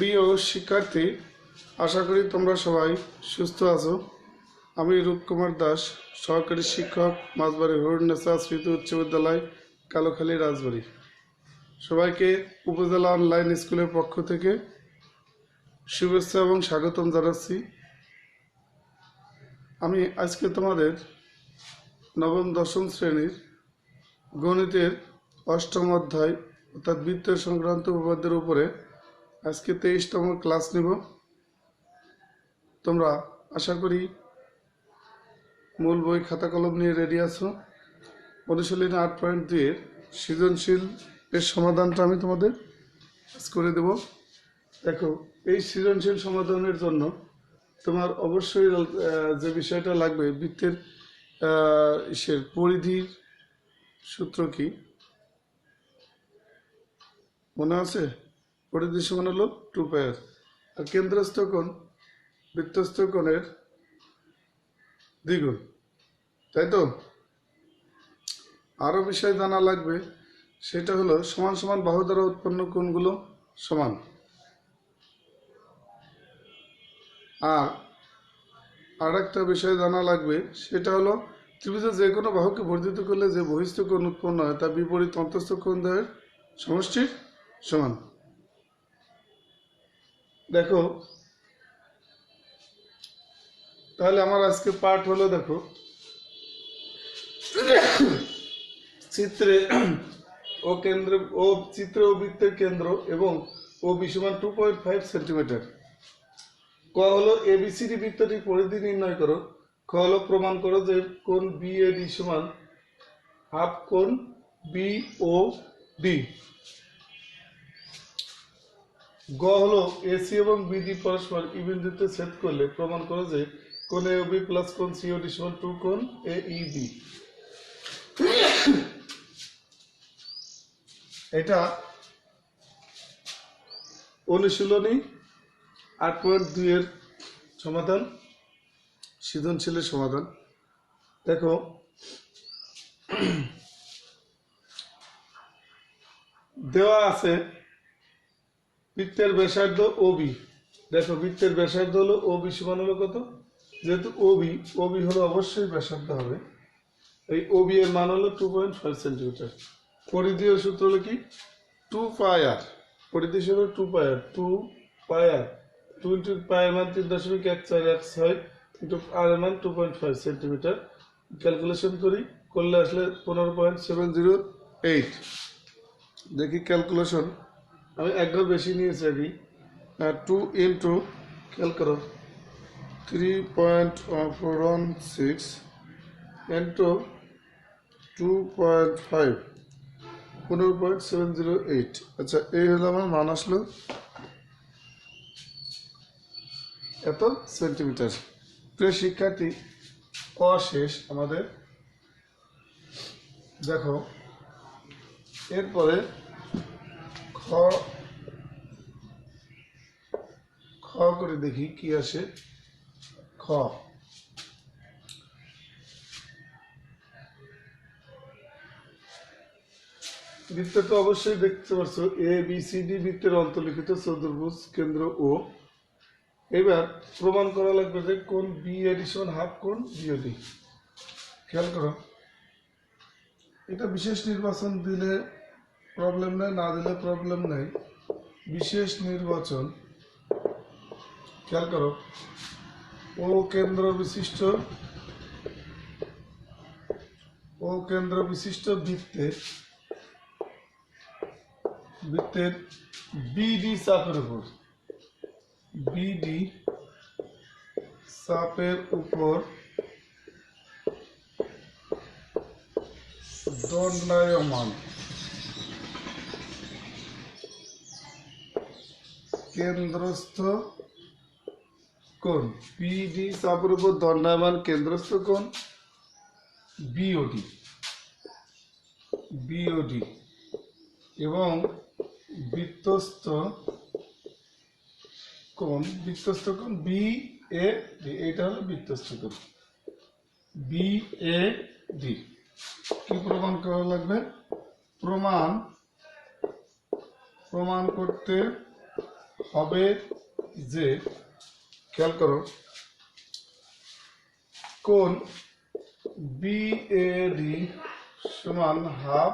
প্রিয় শিক্ষার্থী, আশা করি তোমরা সবাই সুস্থ আছো। আমি রূপকুমার দাস, সহকারী শিক্ষক, মাঝবাড়ি হরিণেসা স্মৃতি উচ্চ বিদ্যালয়, কালোখালী, রাজবাড়ী। সবাইকে উপজেলা অনলাইন স্কুলের পক্ষ থেকে শুভেচ্ছা এবং স্বাগতম জানাচ্ছি। আমি আজকে তোমাদের নবম দশম শ্রেণীর গণিতের অষ্টম অধ্যায় অর্থাৎ বৃত্ত সংক্রান্ত উপপাদ্যের উপরে আজকে 23তম ক্লাস নেব। তোমরা আশা করি মূল বই খাতা কলম নিয়ে রেডি আছো। অনুশীলনী 8.2 এর সৃজনশীল এর সমাধানটা আমি তোমাদের করে দেব। দেখো, এই সৃজনশীল সমাধানের জন্য তোমার অবশ্যই যে বিষয়টা লাগবে, বৃত্তের পরিধির সূত্র কি মনে আছে? পরিধি সমান হলো 2πr, আর কেন্দ্রস্থ কোণ বৃত্তস্থ কোণের দ্বিগুণ, তাই তো? আরো বিষয় জানা লাগবে, সেটা হলো সমান সমান বাহু দ্বারা উৎপন্ন কোণগুলো সমান। আর একটা বিষয় জানা লাগবে, সেটা হলো ত্রিভুজের যে কোনো বাহুকে বর্ধিত করলে যে বহিস্থ কোণ উৎপন্ন হয় তা বিপরীত অন্তঃস্থ কোণ দ্বয়ের সমষ্টির সমান। দেখো, তাহলে আমার আজকে পাঠ হলো, দেখো চিত্রে ও বৃত্তের কেন্দ্র এবং ও বিসমান 2.5 সেন্টিমিটার। ক হলো এবিসিডি বৃত্তটির পরিধি নির্ণয় করো। খ হলো প্রমাণ করো যে কোণ বিএডি সমান হাফ কোণ বিওডি। গ হলো এসি এবং বিডি পরস্পর ই বিন্দুতে ছেদ করলে প্রমাণ করো যে কোণ এবি প্লাস কোণ সিওডি সমান 2 কোণ এইবি। এটা অনুশীলনী 8.2 এর সমাধান, সৃজনশীলের সমাধান। দেখো, দেওয়া আছে বৃত্তের ব্যাসার্ধ ওবি। দেখো, বৃত্তের ব্যাসার্ধ হলো ওবি সমান হলো কত? যেহেতু ওবি হলো অবশ্যই ব্যাসার্ধ হবে, এই ওবি এর মান হলো 2.5 সেন্টিমিটার। পরিধীয় সূত্র হলো কি? 2πr। পরিধি হলো 2πr। 2 ইন্টু পায়ের মান 3.1416 ইন্টু আর এর মান 2.5 সেন্টিমিটার। ক্যালকুলেশন করলে আসলে 15.708। দেখি ক্যালকুলেশন, আমি একবার বেশি নিয়েছি আগে। 2 ইন্টু খেয়াল করো 3.416 ইন্টু 2.5 15.708। আচ্ছা, এই হলো আমার মান, আসলো এত সেন্টিমিটার। প্রিয় শিক্ষার্থী, ক শেষ আমাদের। দেখো, এরপরে খ করে দেখি কি আসে। খ, বৃত্ত তো অবশ্যই দেখতে পাচ্ছ, এ বি সি ডি বৃত্তের অন্তর্লিখিত চতুর্ভুজ কেন্দ্র ও। এবার প্রমাণ করা লাগবে যে কোণ বিএডি সমান হাফ কোণ বিওডি। খেয়াল করো, এটা বিশেষ নির্বাচন দিলে প্রবলেম নেই, না দিলে প্রবলেম নেই। বিশেষ নির্বাচন, খেয়াল করো, ও কেন্দ্র বিশিষ্ট বৃত্তের বিডি চাপের উপর দণ্ডায়মান কেন্দ্রস্থ কোণ, বিডি চাপের উপর দণ্ডায়মান কেন্দ্রস্থ কোণ বিওডি এবং বৃত্তস্থ কোণ বিএডি। এটা হলো বৃত্তস্থ কোণ বিএডি। কি প্রমাণ করা লাগবে? প্রমাণ করতে হবে যে, খেয়াল করো, কোণ বিএডি সমান হাফ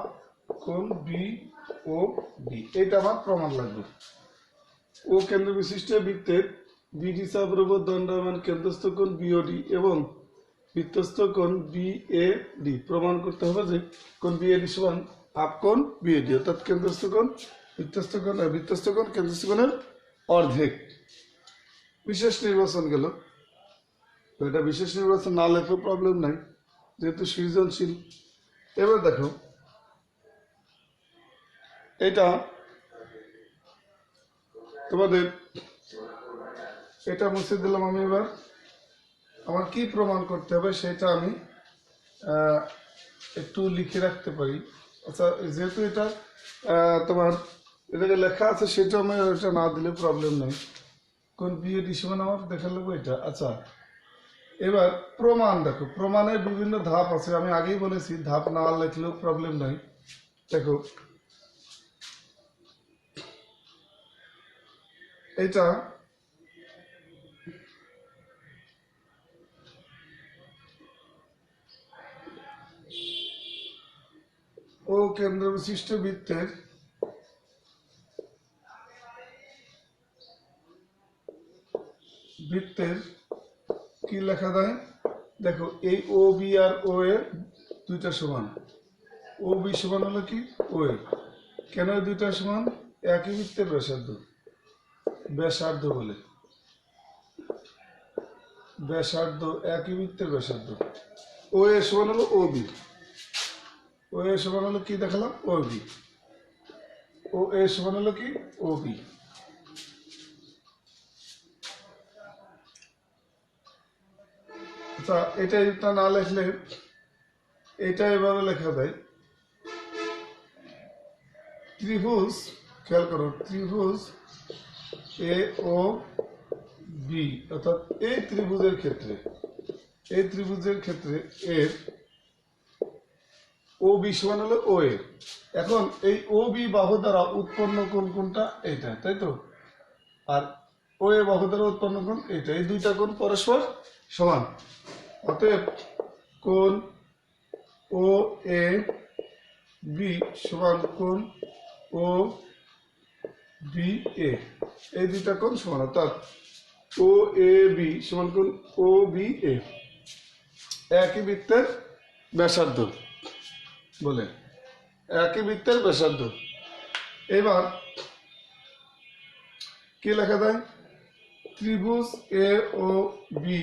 কোণ বিওডি। এটা আমার প্রমাণ লাগবে। ও কেন্দ্র বিশিষ্ট বৃত্তের বিডি চাপের উপর দণ্ডায়মান কেন্দ্রস্থ কোণ বিওডি এবং বৃত্তস্থ কোণ বিএডি প্রমাণ করতে হবে যে কোণ বিএডি সমান হাফ কোণ বিএডি, অর্থাৎ কেন্দ্রস্থ কোণ বৃত্তস্থ কোণ কেন্দ্রস্থ কোণের অর্ধেক। বিশেষ নির্বাচন গেল, এটা বিশেষ নির্বাচন না লেখলেও প্রবলেম নাই, যেহেতু সৃজনশীল। এবার দেখো, এটা তোমাদের এটা মুছে দিলাম আমি। এবার আমার কি প্রমাণ করতে হবে সেটা আমি একটু লিখে রাখতে পারি। আচ্ছা, যেহেতু এটা তোমার এটাকে লেখা আছে, সেটা আমি এটা না দিলে প্রবলেম নেই। কোন বিএডি সমান আমার দেখা লাগবে এটা। আচ্ছা, এবার প্রমাণ দেখো, প্রমাণের বিভিন্ন ধাপ আছে। আমি আগেই বলেছি ধাপ না লিখলেও প্রবলেম নাই। দেখো, এটা ও কেন্দ্র বিশিষ্ট বৃত্তের কি লেখা যায় দেখো, এই ও বি আর ও এ দুইটা সমান। ও বি সমান হলো কি ও এ। কেন দুইটা সমান? একই বৃত্তের ব্যাসার্ধ বলে, ব্যাসার্ধ একই বৃত্তের ব্যাসার্ধ। ও এ সমান হলো ও বি, ও এ সমান হলো কি দেখালাম ও বি, ও এ সমান হলো কি ও বি। আচ্ছা, এটা না লেখলে এটা এভাবে লেখা যায়, ত্রিভুজ, খেয়াল করো, ত্রিভুজ এ ও বি, অর্থাৎ এই ত্রিভুজের ক্ষেত্রে এর ও বি সমান হলো ও এ। এখন এই ও বি বাহু দ্বারা উৎপন্ন কোণ কোনটা? এইটা, তাই তো। আর ও এ বাহু দ্বারা উৎপন্ন কোণ এইটা। এই দুইটা কোণ পরস্পর সমান। অতএব কোণ ও এ বি সমান কোণ ও বি এ। এই দুইটা কোণ সমান, অর্থাৎ ও এ বি সমান কোণ ও বি এ, একই বৃত্তের ব্যাসার্ধ বলে, একই বৃত্তের ব্যাসার্ধ। এবার কি লেখা যায়? ত্রিভুজ এ ও বি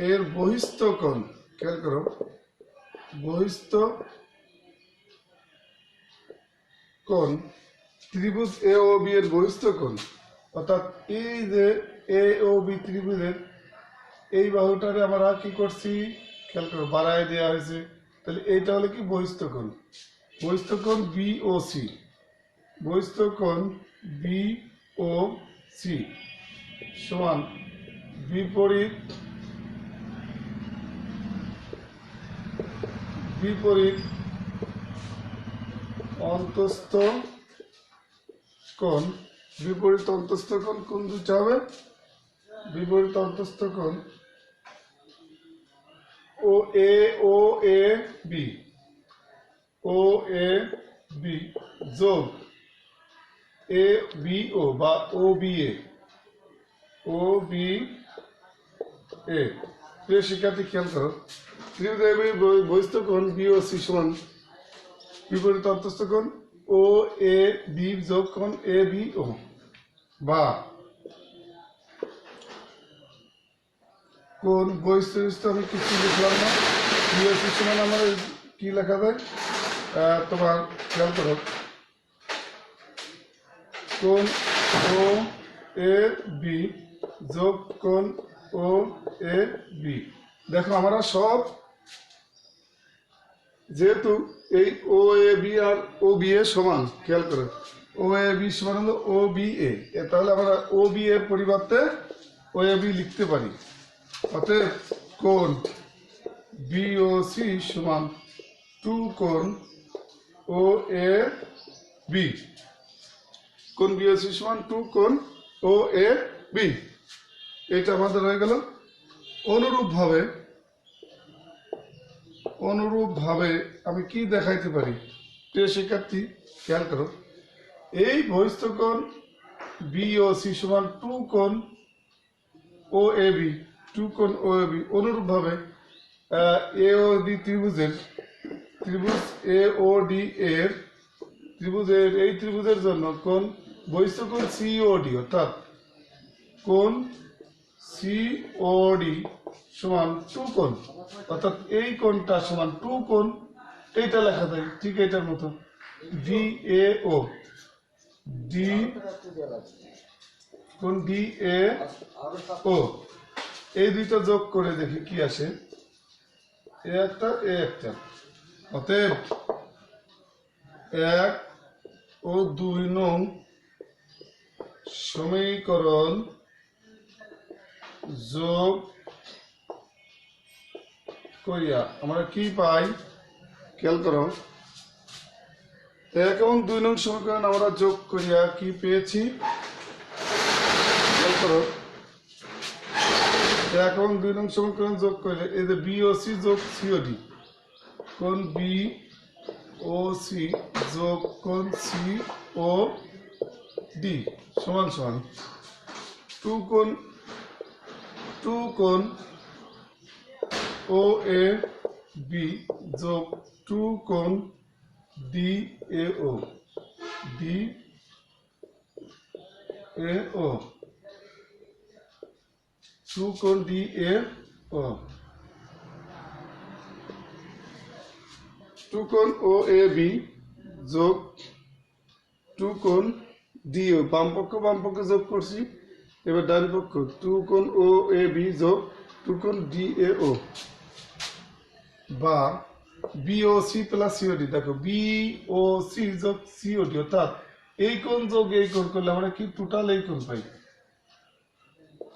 এর বহিস্থ কোণ, খেয়াল করো, বহিস্থ কোণ, ত্রিভুজ এ ও বি এর বহিস্থ কোণ, অর্থাৎ এই যে এ ও বি ত্রিভুজের এই বাহুটারে আমরা কি করছি? খেয়াল করো, বাড়ায় দেওয়া হয়েছে। তাহলে এইটা হলো কি বহিস্থ কোণ। বহিস্থ কোণ বি ও সি, বহিস্থ কোণ বি ও সি সমান বিপরীত অন্তস্থ কোণ। বিপরীত অন্তস্থ কোণ কোন দুটো হবে? বিপরীত অন্তস্থ কোণ O A B, O A B যোগ এ বি ও বা ও বি এ, ও বি এ। প্রিয় শিক্ষার্থী, খেয়াল করো, ত্রিভুজের বহিস্থ কোণ বি ও সি সমান বিপরীত অন্তস্থ কোণ ও এ বি যোগ কোণ এ বি ও, বা কোণ বহিস্থ আমি কিছু লিখলাম না, বি ও সি সমান আমার কি লেখা যায়? তোমার খেয়াল করো, কোণ ও এ বি যোগ কোণ ও এ বি। দেখো, আমরা সব যেহেতু এই ও A B R O B এ সমান, খেয়াল করো, ও এ বি সমান হলো ও বি এ, তাহলে আমরা ও বি এর পরিবর্তে ও এ বি লিখতে পারি। অতএব কোণ বি ও সি সমান 2 কোণ ও এ বি। কোণ বি ও সি সমান 2 কোণ ও এ বি, এটা আমাদের হয়ে গেল। অনুরূপভাবে আমি কি দেখাইতে পারি? প্রিয় শিক্ষার্থী খেয়াল করো, এই বহিস্থ বি ও সি সমান টু কোণ ও এ বি, অনুরূপভাবে এ ও ডি ত্রিভুজ এ ও ডি এর এই ত্রিভুজের জন্য কোণ বহিস্থ কোণ সি ও ডি, অর্থাৎ কোণ সি ও ডি সমান টু কোণ, অর্থাৎ এই কোণটা সমান টু কোণ, এইটা লেখা যায় ঠিক এটার মতো ডি এ ও, ডি কোণ ডি এ ও, এই দুইটা যোগ করে দেখি কি আসে, এ একটা এ একটা। অতএব 1 ও 2 নং সমীকরণ যোগ করিয়া আমরা কি পাই? খেয়াল করো, 1 এবং 2 নং সমীকরণ আমরা যোগ করিয়া কি পেয়েছি? খেয়াল করো, 1 এবং 2 নং সমীকরণ যোগ করলে এই যে বি ও সি যোগ সি ও ডি, কোণ বি ও সি যোগ কোণ সি ও ডি সমান সমান টু কোণ ও এ বি যোগ টু কোণ D A O, D A O, two কোণ ডি এ ও, টু কোণ ও এ বি যোগ টু কোণ ডি ও, বাম পক্ষ যোগ করছি, এবার ডান পক্ষ টু কোণ ও এ বি যোগ টু কোণ ডি এ ও, বা B O C plus COD. দেখো বি ও সি যোগ সিওডি, অর্থাৎ এই কোণ যোগ এই কোণ করলে আমরা কি টোটাল এই কোণ পাই,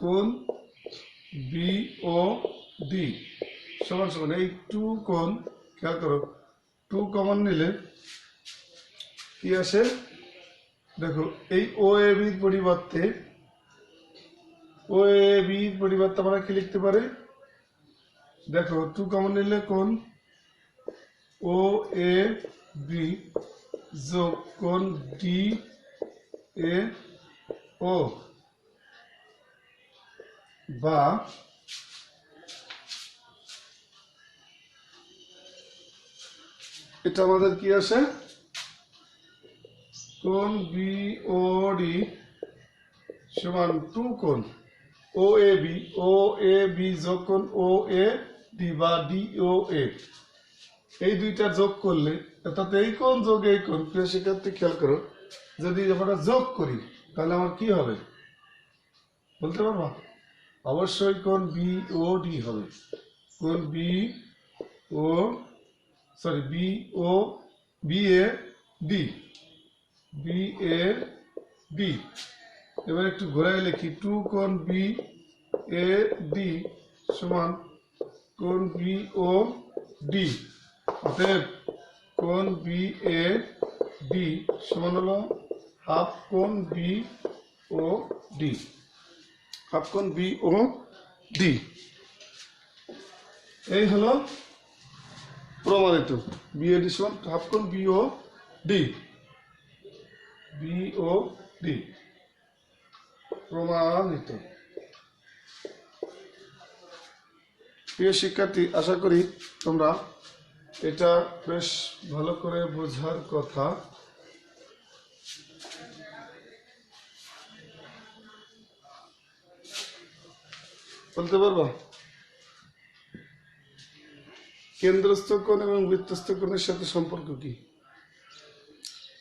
কোণ বি ও ডি সমান সমান এই টু কোণ। খেয়াল করো, টু কমন নিলে কি আসে? দেখো এই ও এ বির পরিবর্তে আমরা কি লিখতে পারি? দেখো টু কমন নিলে কোণ ও এ বি যোগ কোণ ডি এ ও, বা এটা আমাদের কি আসে? কোণ বি ও ডি সমান টু কোণ ও এ বি যোগ কোণ ও এ ডি বা ডি ও এ, এই দুইটা যোগ করলে, অর্থাৎ এই কোণ যোগ এই কোণ। প্রিয় শিক্ষার্থী খেয়াল করো, যদি আমরা যোগ করি তাহলে আমার কি হবে বলতে পারবা? অবশ্যই কোণ বি ও ডি হবে, কোণ B O B O B A D, B A D. এবার একটু ঘোরায় লিখি, টু কোণ বি এ ডি সমান কোণ বি ও ডি, অতএব কোণ বি এ ডি সমান হলো হাফ কোণ বি ও ডি, হাফ কোণ বি ও ডি। এই হলো প্রমাণিত, বি এ ডি সমান হাফ কোণ বি ও ডি, বি ও ডি প্রমাণিত। প্রিয় শিক্ষার্থী, আশা করি তোমরা এটা বেশ ভালো করে বোঝার কথা। বলতে পারবা কেন্দ্রস্থ কোণ এবং বৃত্তস্থ কোণের সাথে সম্পর্ক কি?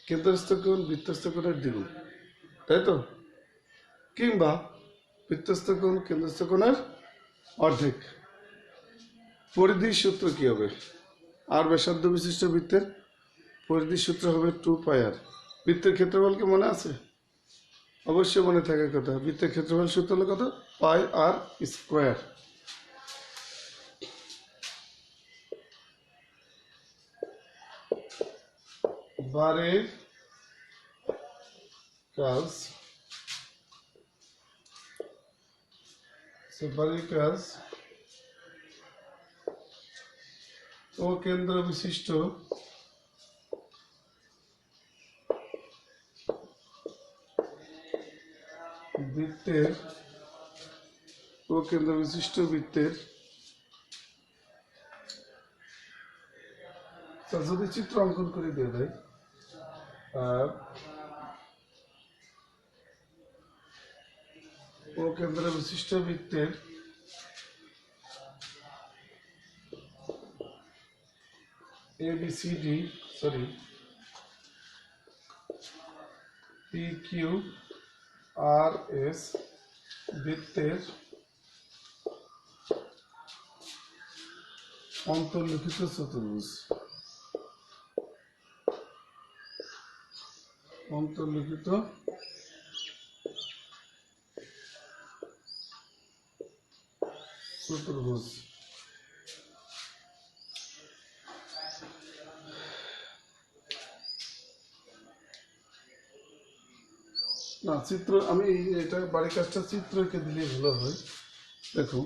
কেন্দ্রস্থ কোণ বৃত্তস্থ কোণের দ্বিগুণ, তাই তো? কিংবা বৃত্তস্থ কোণ কেন্দ্রস্থ কোণের অর্ধেক। পরিধির সূত্র কি হবে? আর ব্যাসার্ধ বিশিষ্ট বৃত্তের পরিধির সূত্র হবে 2πr। বৃত্তের ক্ষেত্রফল কি মনে আছে? অবশ্যই মনে থাকার কথা। বৃত্তের ক্ষেত্রফল সূত্র হলো কত? পাই আর স্কোয়ার। বারের কাজ বাড়ির কাজ ও কেন্দ্র বিশিষ্ট বৃত্তের ও কেন্দ্র বিশিষ্ট বৃত্তের যদি চিত্র অঙ্কন করে দিয়ে দেয় আর ও কেন্দ্র বিশিষ্ট বৃত্তের ABCD PQRS বৃত্তের অন্তর্লিখিত চতুর্ভুজ না চিত্র আমি এটা বাড়ির কাজটা চিত্র এঁকে দিলে ভালো হয়। দেখো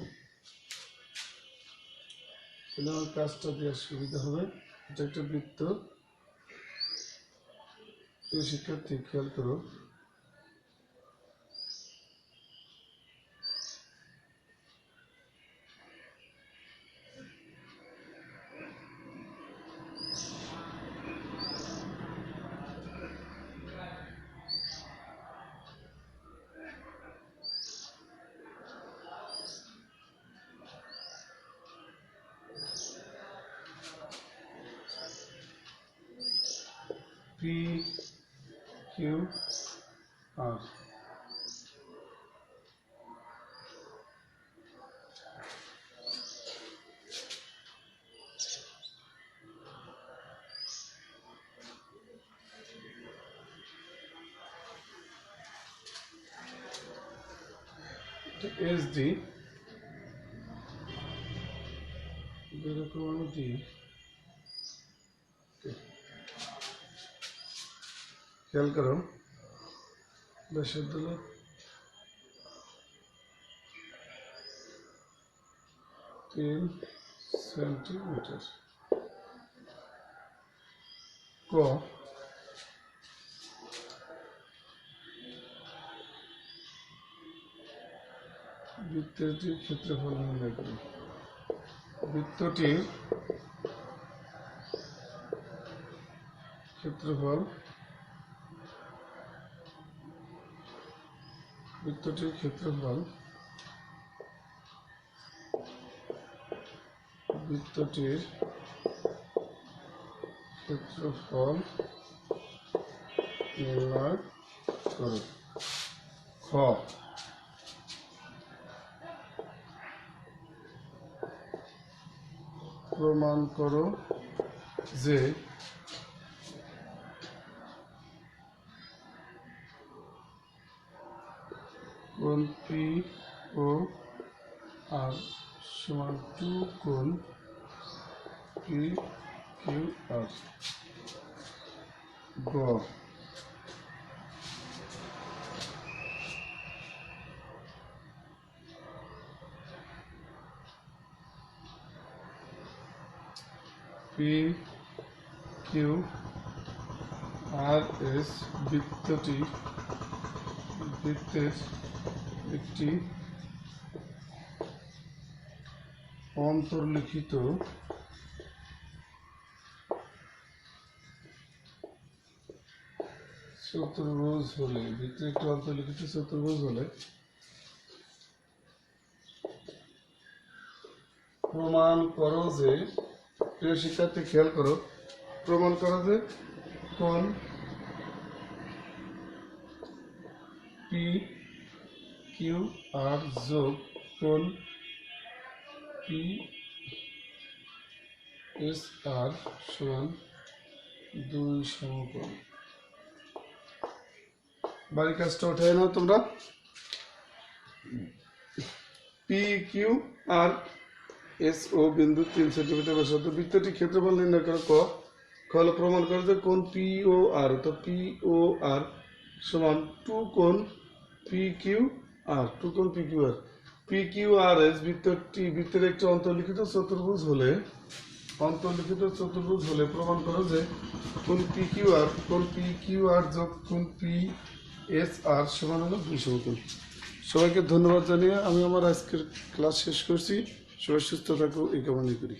তাহলে আমার কাজটা দেওয়ার সুবিধা হবে। এটা একটা বৃত্ত, শিক্ষার্থী খেয়াল করো, PQR SD এরকম আমি দিই। খেয়াল করো ব্যাসার্ধ হলো 3 সেন্টিমিটার। ক বৃত্তটির ক্ষেত্রফল নির্ণয় করো। বৃত্তটির ক্ষেত্রফল নির্ণয় করো। খ প্রমাণ করো যে কোণ POR সমান 2 কোণ PQR। গ PQRS বৃত্তের একটি অন্তর্লিখিত চতুর্ভুজ হলে প্রমাণ করো যে, প্রিয় শিক্ষার্থী খেয়াল করো, প্রমাণ করো যে কোণ PQR যোগ কোণ PSR সমান 2 সমকোণ। বাড়ির কাজটা উঠায় নাও তোমরা। PQRSO বিন্দু 3 সেন্টিমিটার ব্যাসার্ধ বৃত্তটি ক্ষেত্রফল নির্ণয় করো। ক হলো প্রমাণ করো যে কোণ POR তো POR সমান 2 কোণ PQR P Q R S বৃত্তের একটি অন্তর্লিখিত চতুর্ভুজ হলে প্রমাণ করো যে কোন পি কিউ আর যোগ কোন পি এস আর সমান হলো 2 সমতল। সবাইকে ধন্যবাদ জানিয়ে আমি আমার আজকের ক্লাস শেষ করছি। সবাই সুস্থ থাকো এই কামনা করি।